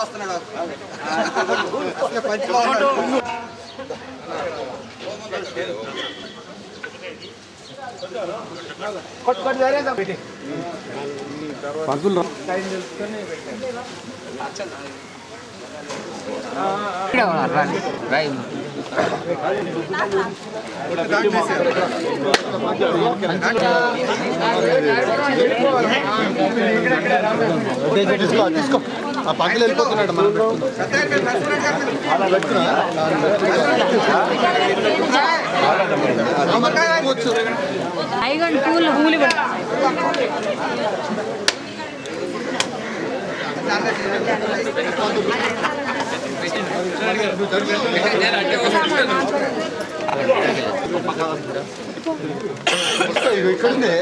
వస్తున్నాడు. పంతులు తీసుకో ఆ పక్కన వెళ్ళిపోతున్నాడు మనం ఇక్కడుంది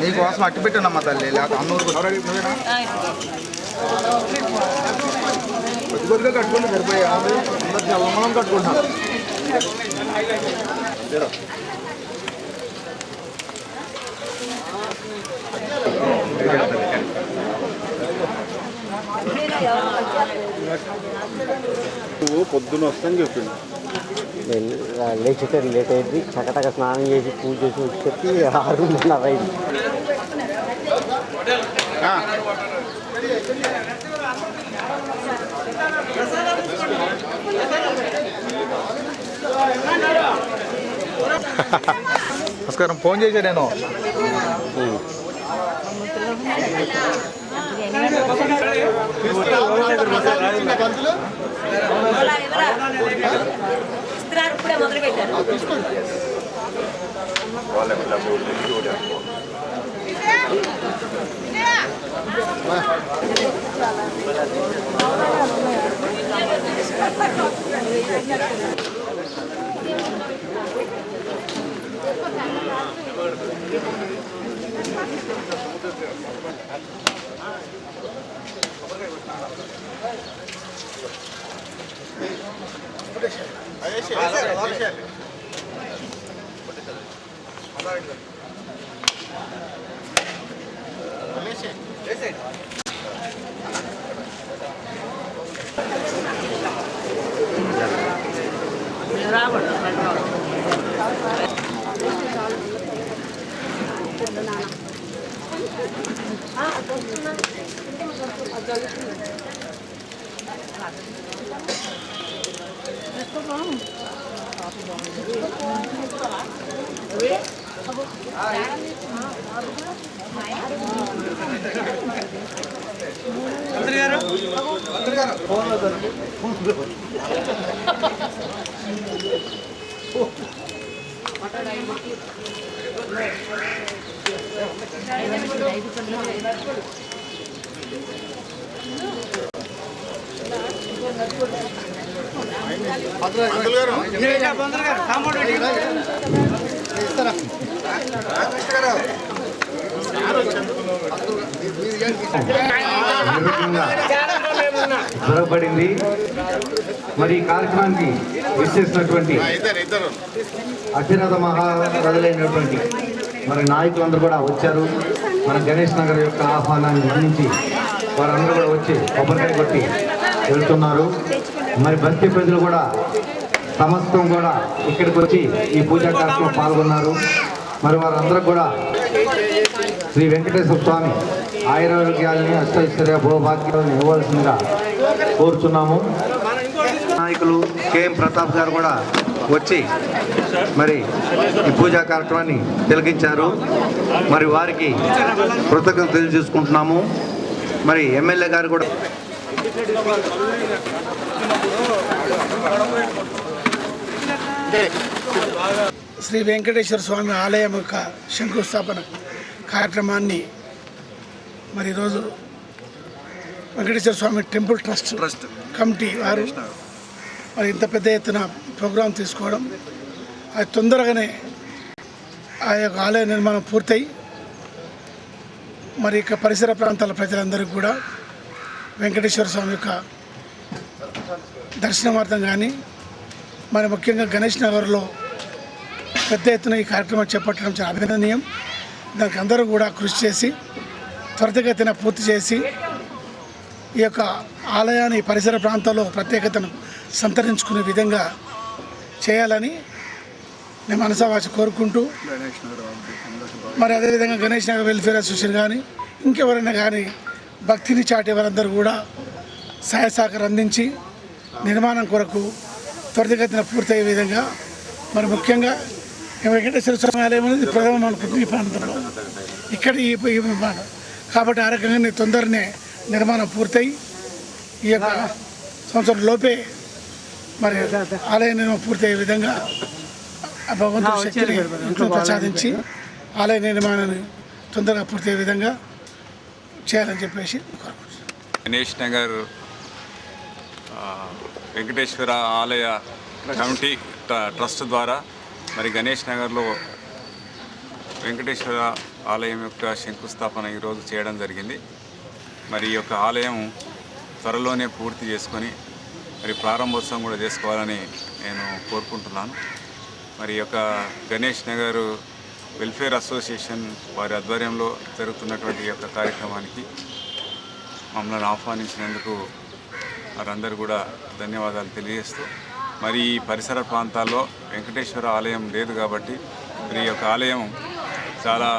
నీకోసం అట్టి పెట్టానమ్మా తల్లి లేకపోతే అన్నూరు కొద్దిగా కట్టుకుంటే సరిపోయి అందరు చల్లమనం కట్టుకుంటాం. పొద్దున వస్తాను చెప్పింది. లేచితే లేట్ అయింది. చక్కటక స్నానం చేసి పూజ చేసి వచ్చి 6:30 అయింది. నమస్కారం. ఫోన్ చేశా నేను. జరగబడింది. మరి ఈ కార్యక్రమానికి విచ్చేసినటువంటి అతిరథ మహారథులైనటువంటి మరి నాయకులందరూ కూడా వచ్చారు. మన గణేష్ నగర్ యొక్క ఆహ్వానాన్ని గమనించి వారందరూ కూడా వచ్చి కొబ్బరికాయ కొట్టి వెళ్తున్నారు. మరి భక్తి ప్రజలు కూడా సమస్తం కూడా ఇక్కడికి వచ్చి ఈ పూజా కార్యక్రమంలో పాల్గొన్నారు. మరి వారందరూ కూడా శ్రీ వెంకటేశ్వర స్వామి ఆయురారోగ్యాలని అష్టైశ్వర్య భోభాగ్యాలను ఇవ్వాల్సిందిగా కోరుచున్నాము. నాయకులు కేఎం ప్రతాప్ గారు కూడా వచ్చి మరి ఈ పూజా కార్యక్రమాన్ని తిలకించారు. మరి వారికి కృతజ్ఞతలు తెలియజేసుకుంటున్నాము. మరి ఎమ్మెల్యే గారు కూడా శ్రీ వెంకటేశ్వర స్వామి ఆలయం యొక్క శంకుస్థాపన కార్యక్రమాన్ని మరి ఈరోజు వెంకటేశ్వర స్వామి టెంపుల్ ట్రస్ట్ కమిటీ వారు మరి ఇంత పెద్ద ఎత్తున ప్రోగ్రాం తీసుకోవడం, అది తొందరగానే ఆ యొక్క ఆలయ నిర్మాణం పూర్తయి మరి ఇక పరిసర ప్రాంతాల ప్రజలందరికీ కూడా వెంకటేశ్వర స్వామి యొక్క దర్శనార్థం కానీ మరి ముఖ్యంగా గణేష్ నగర్లో పెద్ద ఎత్తున ఈ కార్యక్రమం చేపట్టడం చాలా అభినందనీయం. దానికి అందరూ కూడా కృషి చేసి త్వరితగతిన పూర్తి చేసి ఈ యొక్క ఆలయాన్ని పరిసర ప్రాంతాల్లో ప్రత్యేకతను సంతరించుకునే విధంగా చేయాలని నేను మనసావాచి కోరుకుంటూ, మరి అదేవిధంగా గణేష్ నగర్ వెల్ఫేర్ అసోసియేషన్ కానీ ఇంకెవరైనా కానీ భక్తిని చాటే వారందరూ కూడా సహాయ సహకారం అందించి నిర్మాణం కొరకు త్వరితగతిన పూర్తయ్యే విధంగా మరి ముఖ్యంగా వెంకటేశ్వర స్వామి ఆలయం అనేది ప్రథమం అనుకుంటుంది ఈ ప్రాంతంలో, ఇక్కడ ఈ నిర్మాణం కాబట్టి ఆ రకంగా తొందరనే నిర్మాణం పూర్తయి ఈ యొక్క సంవత్సరం లోపే మరి ఆలయ నిర్మాణం పూర్తయ్యే విధంగా భగవంతుడి శక్తిని ఇంట్లో ప్రసాదించి ఆలయ నిర్మాణాన్ని తొందరగా పూర్తయ్యే విధంగా చేయాలని చెప్పేసి కోరుకుంటున్నాను. గణేష్ నగర్ వెంకటేశ్వర ఆలయ కమిటీ ట్రస్ట్ ద్వారా మరి గణేష్ నగర్లో వెంకటేశ్వర ఆలయం యొక్క శంకుస్థాపన ఈరోజు చేయడం జరిగింది. మరి ఈ యొక్క ఆలయం త్వరలోనే పూర్తి చేసుకొని మరి ప్రారంభోత్సవం కూడా చేసుకోవాలని నేను కోరుకుంటున్నాను. మరి ఈ యొక్క గణేష్ నగర్ వెల్ఫేర్ అసోసియేషన్ వారి ఆధ్వర్యంలో జరుగుతున్నటువంటి ఈ యొక్క కార్యక్రమానికి మమ్మల్ని ఆహ్వానించినందుకు వారందరూ కూడా ధన్యవాదాలు తెలియజేస్తూ, మరి ఈ పరిసర ప్రాంతాల్లో వెంకటేశ్వర ఆలయం లేదు కాబట్టి మరి ఈ యొక్క ఆలయం చాలా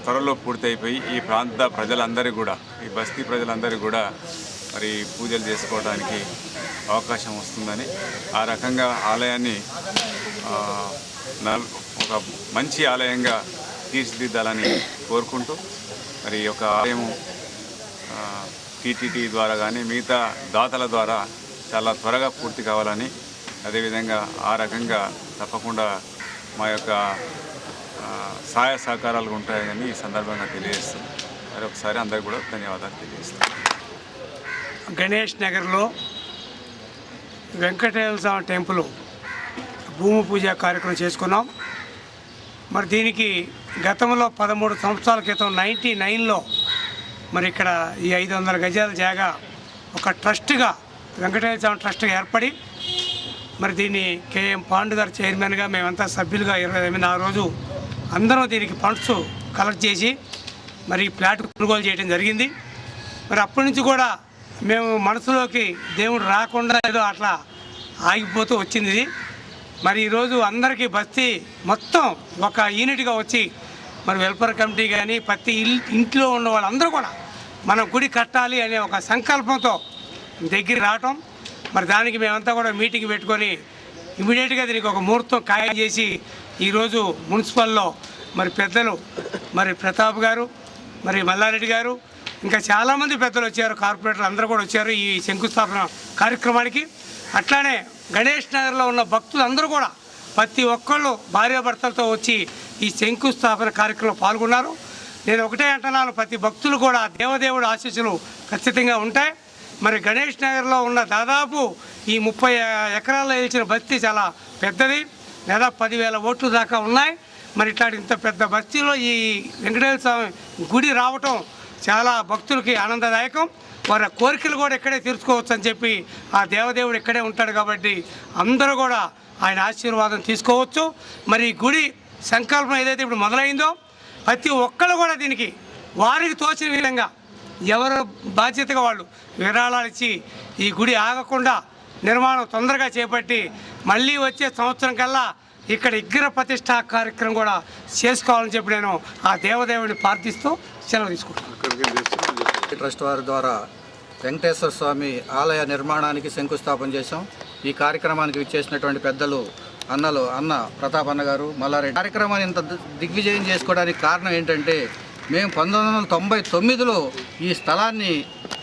త్వరలో పూర్తయిపోయి ఈ ప్రాంత ప్రజలందరికీ కూడా, ఈ బస్తీ ప్రజలందరికీ కూడా మరి పూజలు చేసుకోవడానికి అవకాశం వస్తుందని, ఆ రకంగా ఆలయాన్ని ఒక మంచి ఆలయంగా తీర్చిదిద్దాలని కోరుకుంటూ మరి ఈ యొక్క ఆలయం టీటీటీ ద్వారా కానీ మిగతా దాతల ద్వారా చాలా త్వరగా పూర్తి కావాలని, అదేవిధంగా ఆ రకంగా తప్పకుండా మా యొక్క సహాయ సహకారాలు ఉంటాయని ఈ సందర్భంగా తెలియజేస్తాను. మరి ఒకసారి అందరికీ కూడా ధన్యవాదాలు తెలియజేస్తాను. గణేష్ నగర్లో వెంకటేశ్వర స్వామి టెంపుల్ భూమి పూజ కార్యక్రమం చేసుకున్నాం. మరి దీనికి గతంలో 13 సంవత్సరాల క్రితం 99లో మరి ఇక్కడ ఈ 500 గజాల జాగా ఒక ట్రస్ట్గా వెంకటేశ్వర స్వామి ట్రస్ట్గా ఏర్పడి మరి దీన్ని కేఎం పాండు గారు చైర్మన్గా మేమంతా సభ్యులుగా 26 రోజు అందరం దీనికి ఫండ్స్ కలెక్ట్ చేసి మరి ప్లాట్ కొనుగోలు చేయడం జరిగింది. మరి అప్పటి నుంచి కూడా మేము మనసులోకి దేవుడు రాకుండా ఏదో అట్లా ఆగిపోతూ వచ్చింది ఇది. మరి ఈరోజు అందరికీ బస్తీ మొత్తం ఒక యూనిట్గా వచ్చి మరి వెల్ఫేర్ కమిటీ కానీ ప్రతి ఇంట్లో ఉన్న వాళ్ళందరూ కూడా మనం గుడి కట్టాలి అనే ఒక సంకల్పంతో దగ్గర రావటం, మరి దానికి మేమంతా కూడా మీటింగ్ పెట్టుకొని ఇమీడియట్గా దీనికి ఒక ముహూర్తం ఖాయం చేసి ఈరోజు మున్సిపల్లో మరి పెద్దలు మరి ప్రతాప్ గారు, మరి మల్లారెడ్డి గారు, ఇంకా చాలామంది పెద్దలు వచ్చారు, కార్పొరేటర్లు అందరూ కూడా వచ్చారు ఈ శంకుస్థాపన కార్యక్రమానికి. అట్లానే గణేష్ నగర్లో ఉన్న భక్తులు అందరూ కూడా ప్రతి ఒక్కళ్ళు భార్యాభర్తలతో వచ్చి ఈ శంకుస్థాపన కార్యక్రమంలో పాల్గొన్నారు. నేను ఒకటే అంటున్నాను, ప్రతి భక్తులు కూడా దేవదేవుడి ఆశీస్సులు ఖచ్చితంగా ఉంటాయి. మరి గణేష్ నగర్లో ఉన్న దాదాపు ఈ 30 ఎకరాల్లో ఇచ్చిన బస్తీ చాలా పెద్దది, దాదాపు 10,000 ఓట్లు దాకా ఉన్నాయి. మరి ఇట్లాంటి ఇంత పెద్ద బస్తీలో ఈ వెంకటేశ్వర స్వామి గుడి రావటం చాలా భక్తులకి ఆనందదాయకం. వారి కోరికలు కూడా ఇక్కడే తీర్చుకోవచ్చు అని చెప్పి ఆ దేవదేవుడు ఇక్కడే ఉంటాడు కాబట్టి అందరూ కూడా ఆయన ఆశీర్వాదం తీసుకోవచ్చు. మరి గుడి సంకల్పం ఏదైతే ఇప్పుడు మొదలైందో ప్రతి ఒక్కళ్ళు కూడా దీనికి వారికి తోచిన విధంగా ఎవరు బాధ్యతగా వాళ్ళు విరాళాలు ఇచ్చి ఈ గుడి ఆగకుండా నిర్మాణం తొందరగా చేపట్టి మళ్ళీ వచ్చే సంవత్సరం కల్లా ఇక్కడ విగ్రహ ప్రతిష్ఠ కార్యక్రమం కూడా చేసుకోవాలని చెప్పి నేను ఆ దేవదేవుడిని ప్రార్థిస్తూ సెలవు తీసుకుంటాను. ట్రస్ట్ వారి ద్వారా వెంకటేశ్వర స్వామి ఆలయ నిర్మాణానికి శంకుస్థాపన చేశాం. ఈ కార్యక్రమానికి విచ్చేసినటువంటి పెద్దలు అన్న ప్రతాప్ అన్న గారు, మల్లారెడ్డి కార్యక్రమాన్ని ఇంత దిగ్విజయం చేసుకోవడానికి కారణం ఏంటంటే మేము 1999లో ఈ స్థలాన్ని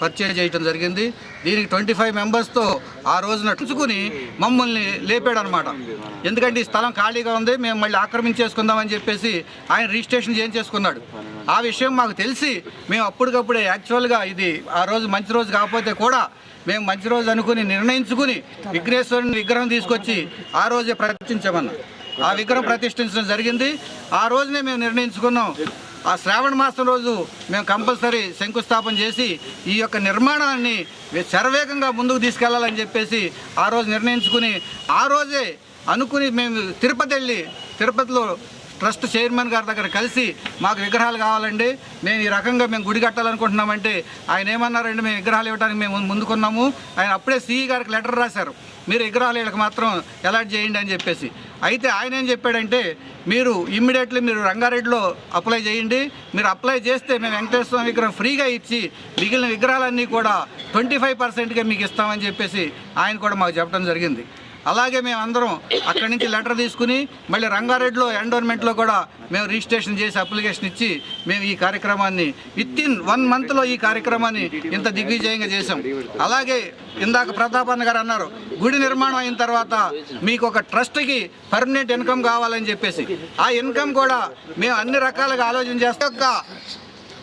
పర్చేజ్ చేయడం జరిగింది. దీనికి 25 మెంబర్స్తో ఆ రోజున చూసుకుని మమ్మల్ని లేపాడనమాట. ఎందుకంటే ఈ స్థలం ఖాళీగా ఉంది, మేము మళ్ళీ ఆక్రమించేసుకుందామని చెప్పేసి ఆయన రిజిస్ట్రేషన్ చేయించేసుకున్నాడు. ఆ విషయం మాకు తెలిసి మేము అప్పటికప్పుడే యాక్చువల్గా ఇది ఆ రోజు మంచి రోజు కాకపోతే కూడా మేము మంచి రోజు అనుకుని నిర్ణయించుకుని విఘ్నేశ్వరుని విగ్రహం తీసుకొచ్చి ఆ రోజే ప్రతిష్ఠించామన్నా. ఆ విగ్రహం ప్రతిష్ఠించడం జరిగింది. ఆ రోజునే మేము నిర్ణయించుకున్నాం, ఆ శ్రావణ మాసం రోజు మేము కంపల్సరీ శంకుస్థాపన చేసి ఈ యొక్క నిర్మాణాన్ని శరవేగంగా ముందుకు తీసుకెళ్లాలని చెప్పేసి ఆ రోజు నిర్ణయించుకుని ఆ రోజే అనుకుని మేము తిరుపతి వెళ్ళి తిరుపతిలో ట్రస్ట్ చైర్మన్ గారి దగ్గర కలిసి మాకు విగ్రహాలు కావాలండి, మేము ఈ రకంగా మేము గుడి కట్టాలనుకుంటున్నామంటే ఆయన ఏమన్నారండి, మేము విగ్రహాలు ఇవ్వడానికి మేము ముందుకున్నాము. ఆయన అప్పుడే సిఈ గారికి లెటర్ రాశారు, మీరు విగ్రహాలు వీళ్ళకి మాత్రం అలాట్ చేయండి అని చెప్పేసి. అయితే ఆయన ఏం చెప్పాడంటే మీరు ఇమ్మీడియట్లీ మీరు రంగారెడ్డిలో అప్లై చేయండి, మీరు అప్లై చేస్తే మేము వెంకటేశ్వర స్వామి విగ్రహం ఫ్రీగా ఇచ్చి మిగిలిన విగ్రహాలన్నీ కూడా 25%గా మీకు ఇస్తామని చెప్పేసి ఆయన కూడా మాకు చెప్పడం జరిగింది. అలాగే మేము అందరం అక్కడి నుంచి లెటర్ తీసుకుని మళ్ళీ రంగారెడ్డిలో ఎండోన్మెంట్లో కూడా మేము రిజిస్ట్రేషన్ చేసి అప్లికేషన్ ఇచ్చి మేము ఈ కార్యక్రమాన్ని వితిన్ 1 మంత్లో ఈ కార్యక్రమాన్ని ఇంత దిగ్విజయంగా చేశాం. అలాగే ఇందాక ప్రతాపన్న గారు అన్నారు, గుడి నిర్మాణం అయిన తర్వాత మీకు ఒక ట్రస్ట్కి పర్మనెంట్ ఇన్కమ్ కావాలని చెప్పేసి, ఆ ఇన్కమ్ కూడా మేము అన్ని రకాలుగా ఆలోచన చేస్తాం. యొక్క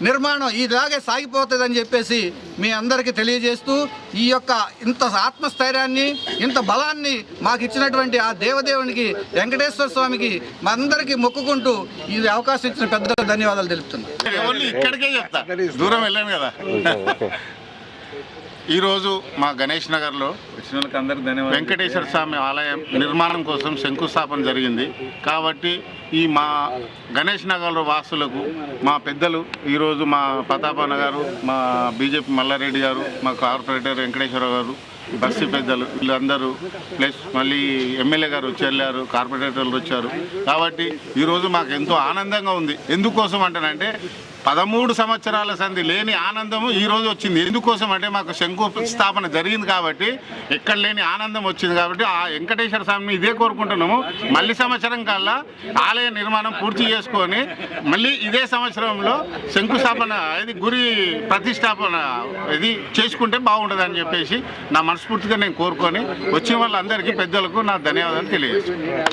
నిర్మాణం ఇలాగే సాగిపోతుందని చెప్పేసి మీ అందరికీ తెలియజేస్తూ, ఈ యొక్క ఇంత ఆత్మస్థైర్యాన్ని ఇంత బలాన్ని మాకు ఇచ్చినటువంటి ఆ దేవదేవునికి వెంకటేశ్వర స్వామికి మా అందరికీ మొక్కుకుంటూ ఈ అవకాశం ఇచ్చిన పెద్ద ధన్యవాదాలు తెలుపుతున్నాను. ఇక్కడికే చెప్తా, దూరం వెళ్ళాను కదా. ఈరోజు మా గణేష్ నగర్లో వెంకటేశ్వర స్వామి ఆలయం నిర్మాణం కోసం శంకుస్థాపన జరిగింది. కాబట్టి ఈ మా గణేష్ నగర్ వాసులకు మా పెద్దలు ఈరోజు మా ప్రతాపన్న గారు, మా బీజేపీ మల్లారెడ్డి గారు, మా కార్పొరేటర్ వెంకటేశ్వర గారు, బస్సు పెద్దలు వీళ్ళందరూ ప్లస్ మళ్ళీ ఎమ్మెల్యే గారు వెళ్ళారు, కార్పొరేటర్లు వచ్చారు. కాబట్టి ఈరోజు మాకు ఎంతో ఆనందంగా ఉంది. ఎందుకోసం అంటేనంటే 13 సంవత్సరాల సంధి లేని ఆనందము ఈరోజు వచ్చింది. ఎందుకోసం అంటే మాకు శంకుస్థాపన జరిగింది కాబట్టి, ఎక్కడ లేని ఆనందం వచ్చింది కాబట్టి ఆ వెంకటేశ్వర స్వామిని ఇదే కోరుకుంటున్నాము. మళ్ళీ సంవత్సరం కల్లా ఆలయ నిర్మాణం పూర్తి చేసుకొని మళ్ళీ ఇదే సంవత్సరంలో శంకుస్థాపన ఇది గురి ప్రతిష్టాపన ఇది చేసుకుంటే బాగుంటుందని చెప్పేసి నా మనస్ఫూర్తిగా నేను కోరుకొని వచ్చిన వాళ్ళందరికీ పెద్దలకు నా ధన్యవాదాలు తెలియజేస్తున్నాను.